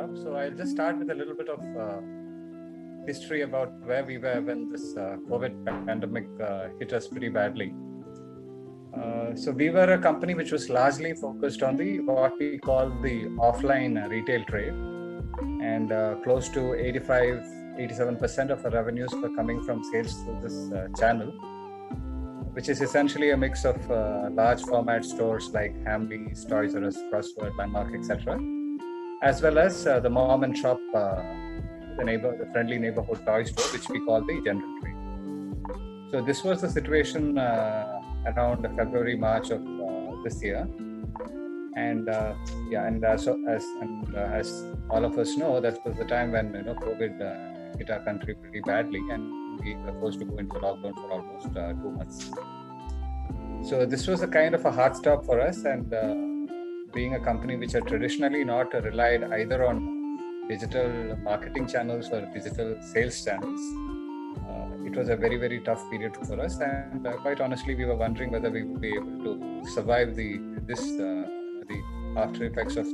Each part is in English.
off. So I'll just start with a little bit of history about where we were when this COVID pandemic hit us pretty badly. So we were a company which was largely focused on the what we call the offline retail trade, and close to 87% of our revenues were coming from sales through this channel, which is essentially a mix of large format stores like Hamleys, Toys R Us, Crossword, Landmark, etc., as well as the mom and shop, the friendly neighborhood toy store, which we call the general trade. So this was the situation around February, March of this year, and as all of us know, that was the time when COVID hit our country pretty badly, and we were forced to go into lockdown for almost 2 months. So this was a kind of a hard stop for us, and being a company which had traditionally not relied either on digital marketing channels or digital sales channels, it was a very, very tough period for us, and quite honestly, we were wondering whether we would be able to survive the after effects of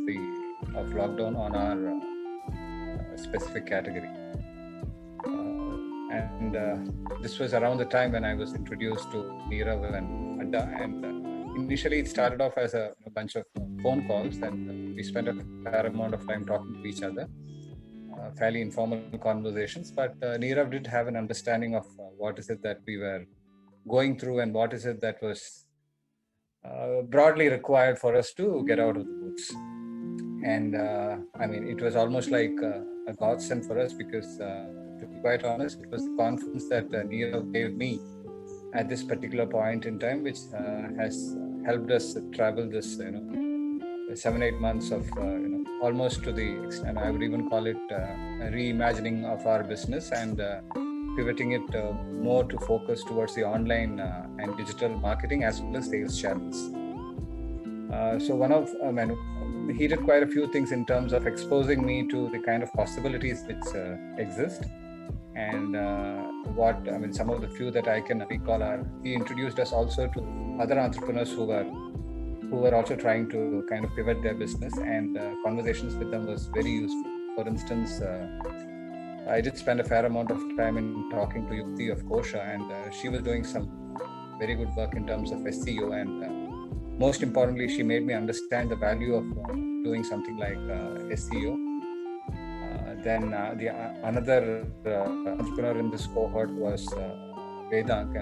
lockdown on our specific category. And this was around the time when I was introduced to Nirav and ADDA, and initially it started off as a bunch of phone calls, and we spent a fair amount of time talking to each other, fairly informal conversations, but Nirav did have an understanding of what is it that we were going through and what is it that was broadly required for us to get out of the woods. And it was almost like a godsend for us, because to be quite honest, it was the confidence that Nirav gave me at this particular point in time, which has helped us travel this 7-8 months of almost to the extent, I would even call it a reimagining of our business, and pivoting it more to focus towards the online and digital marketing as well as sales channels. He did quite a few things in terms of exposing me to the kind of possibilities which exist, and some of the few that I can recall are, he introduced us also to other entrepreneurs who were also trying to kind of pivot their business, and conversations with them was very useful. For instance, I did spend a fair amount of time in talking to Yukti of Kosha, and she was doing some very good work in terms of SEO, and most importantly, she made me understand the value of doing something like SEO. Then another entrepreneur in this cohort was Vedant,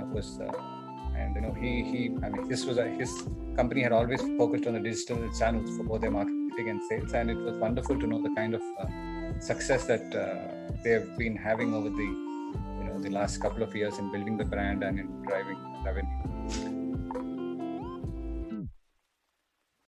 his company had always focused on the digital channels for both their marketing and sales, and it was wonderful to know the kind of success that they have been having over the last couple of years in building the brand and in driving revenue.